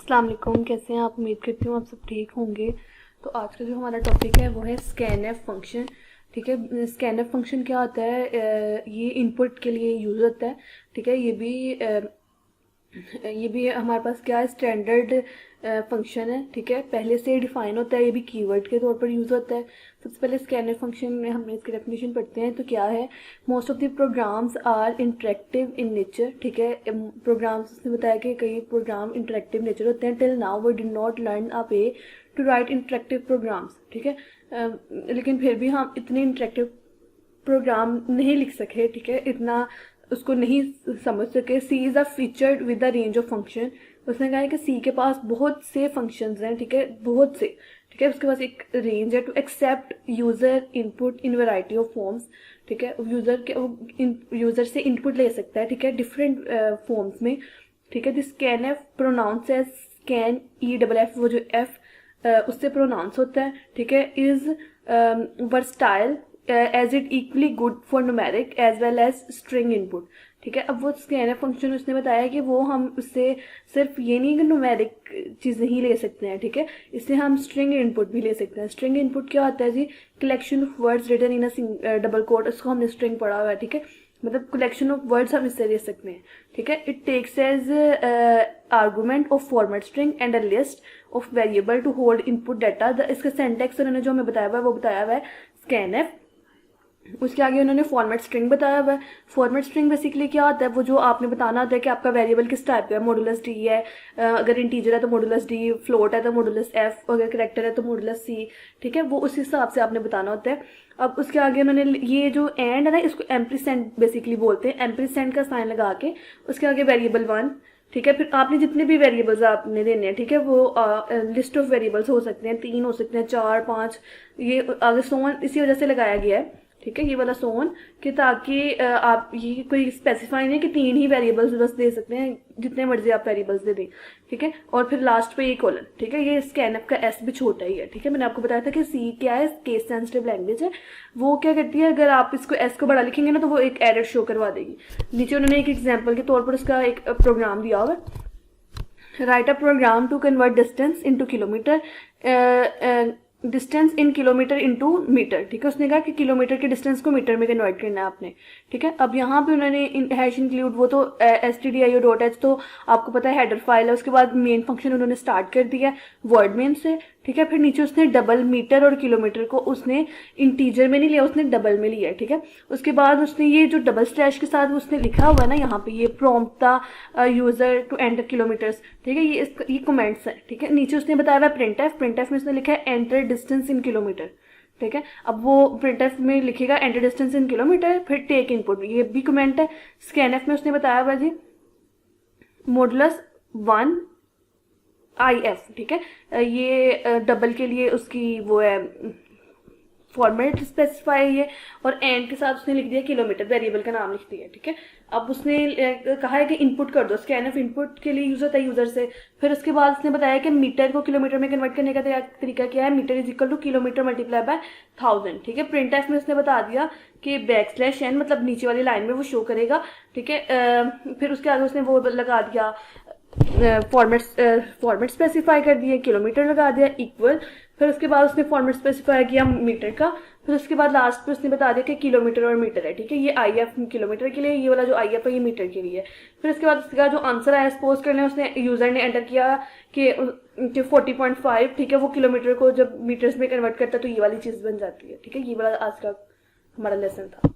अस्सलाम वालेकुम, कैसे हैं आप? उम्मीद करती हूँ आप सब ठीक होंगे। तो आज का जो हमारा टॉपिक है वो है स्कैनएफ फंक्शन। ठीक है, स्कैनएफ फंक्शन क्या होता है? ये इनपुट के लिए यूज़ होता है। ठीक है, ये भी हमारे पास क्या है, स्टैंडर्ड फंक्शन है। ठीक है, पहले से डिफाइन होता है, ये भी कीवर्ड के तौर पर यूज़ होता है। सबसे पहले स्कैनर फंक्शन में हमने इसकी डेफिनेशन पढ़ते हैं तो क्या है, most of the programs are interactive in nature. ठीक है, प्रोग्राम्स उसने बताया कि कई प्रोग्राम इंटरेक्टिव नेचर होते हैं। Till now we did not learn a way to write interactive programs. ठीक है, लेकिन फिर भी हम इतने इंटरेक्टिव प्रोग्राम नहीं लिख सके। ठीक है, इतना उसको नहीं समझ सके। C is a featured with the range of function. उसने कहा है कि सी के पास बहुत से फंक्शंस हैं। ठीक है, बहुत से। ठीक है, उसके पास एक रेंज है to accept user input in variety of forms. ठीक है, यूज़र से इनपुट ले सकता है। ठीक है, डिफरेंट फॉर्म्स में। ठीक है, this scan f pronounce as scan e double f, वो जो एफ उससे प्रोनाउंस होता है। ठीक है, is versatile as it equally good for numeric as well as string input. ठीक है, अब वो स्कैनर फंक्शन उसने बताया कि वो हम उससे सिर्फ ये नहीं कि न्यूमेरिक चीज़ ही ले सकते हैं। ठीक है, इससे हम स्ट्रिंग इनपुट भी ले सकते हैं। स्ट्रिंग इनपुट क्या होता है जी? Collection of words written in a double quote, उसको हमने स्ट्रिंग पढ़ा हुआ है। ठीक है, मतलब कलेक्शन ऑफ वर्ड्स हम इससे ले सकते हैं। ठीक है, it takes as argument of format string and a list of variable to hold input data. इसका सेंटेक्स उन्होंने जो हमें बताया हुआ है वो बताया हुआ है स्कैनएफ। उसके आगे उन्होंने फॉर्मेट स्ट्रिंग बताया हुआ है। फॉर्मेट स्ट्रिंग बेसिकली क्या होता है, वो जो आपने बताना होता है कि आपका वेरिएबल किस टाइप का है। मॉडुलस डी है, अगर इंटीजर है तो मॉडुलस डी, फ्लोट है तो मॉडुलस एफ, अगर करेक्टर है तो मॉडुलस सी। ठीक है, वो उस हिसाब से आपने बताना होता है। अब उसके आगे उन्होंने ये जो एंड है ना, इसको एम्परसेंड बेसिकली बोलते हैं। एम्परसेंड का साइन लगा के उसके आगे वेरिएबल 1। ठीक है, फिर आपने जितने भी वेरिएबल्स आपने देने हैं, ठीक है, वो लिस्ट ऑफ वेरिएबल्स हो सकते हैं, 3 हो सकते हैं, 4, 5, ये आगे सोन इसी वजह से लगाया गया है। ठीक है, ये वाला सोन कि ताकि आप ये कोई स्पेसिफाई नहीं कि 3 ही वेरिएबल्स बस दे सकते हैं, जितने मर्जी आप वेरिएबल्स दे दें। ठीक है, और फिर लास्ट पे ये कॉलन। ठीक है, ये स्कैनएफ का एस भी छोटा ही है। ठीक है, मैंने आपको बताया था कि सी क्या है, केस सेंसिटिव लैंग्वेज है। वो क्या करती है, अगर आप इसको एस को बड़ा लिखेंगे ना तो वो एक एरर शो करवा देगी। नीचे उन्होंने एक एग्जाम्पल के तौर पर उसका एक प्रोग्राम दिया हुआ है। Write a program to convert distance into kilometre, distance in kilometre into metre. ठीक है, उसने कहा कि किलोमीटर के डिस्टेंस को मीटर में कन्वर्ट करना है आपने। ठीक है, अब यहाँ पे उन्होंने हैश इंक्लूड, वो तो stdio.h तो आपको पता है हेडर फाइल है। उसके बाद मेन फंक्शन उन्होंने स्टार्ट कर दिया वर्ड मेन से। ठीक है, फिर नीचे उसने डबल मीटर और किलोमीटर को उसने इंटीजर में नहीं लिया, उसने डबल में लिया है। ठीक है, उसके बाद उसने ये जो डबल स्लैश के साथ उसने लिखा हुआ है ना यहाँ पे, ये प्रॉम्प्ट था यूजर टू एंटर किलोमीटर्स। ठीक है, ये कमेंट्स है। ठीक है, नीचे उसने बताया हुआ प्रिंटएफ। प्रिंटएफ में उसने लिखा है एंटर डिस्टेंस इन किलोमीटर। ठीक है, अब वो प्रिंटएफ में लिखेगा एंटर डिस्टेंस इन किलोमीटर, फिर टेक इनपुट, ये भी कमेंट है। स्कैनएफ में उसने बताया हुआ जी मॉडुलस 1 आई एफ। ठीक है, ये डबल के लिए उसकी वो है फॉर्मेट स्पेसिफाई है, और एंड के साथ उसने लिख दिया किलोमीटर, वेरिएबल का नाम लिख दिया। ठीक है, अब उसने कहा है कि इनपुट कर दो। स्कैनएफ इनपुट के लिए यूज होता है यूजर से। फिर उसके बाद उसने बताया कि मीटर को किलोमीटर में कन्वर्ट करने का तरीका क्या है, metre is equal to kilometre multiply by 1000। ठीक है, प्रिंटएफ में उसने बता दिया कि \n मतलब नीचे वाली लाइन में वो शो करेगा। ठीक है, फिर उसके आगे उसने वो लगा दिया फॉर्मेट स्पेसिफाई कर दिए, किलोमीटर लगा दिया इक्वल। फिर उसके बाद उसने फॉर्मेट स्पेसिफाई किया मीटर का। फिर उसके बाद लास्ट पे उसने बता दिया कि किलोमीटर और मीटर है। ठीक है, ये आई एफ किलोमीटर के लिए, ये वाला जो आई एफ है ये मीटर के लिए। फिर उसके बाद उसका जो आंसर आया सपोज कर लें, उसने यूजर ने एंटर किया कि 40.5। ठीक है, वो किलोमीटर को जब मीटर्स में कन्वर्ट करता है तो ये वाली चीज़ बन जाती है। ठीक है, ये वाला आज का हमारा लेसन था।